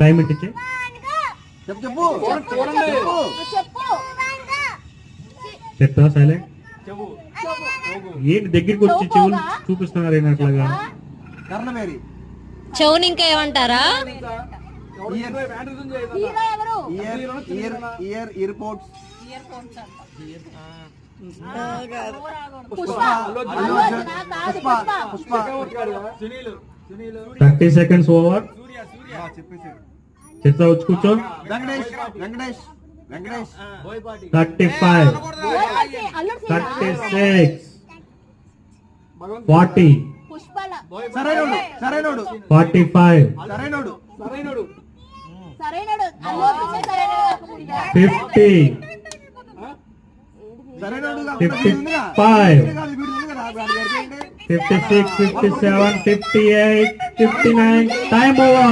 Time పెట్టించే. చెప్తా silent. ఏంటి దగ్గరికి వచ్చి చెవులు చూపిస్తున్నారు ఏంటట్లాగా? చెవుని ఇంకా ఏమంటారా? Thirty seconds over. చెప్తా వచ్చి కూర్చో. 35, 36, 40, 45, 50, 55, 56, 57, 58, 59. Time over.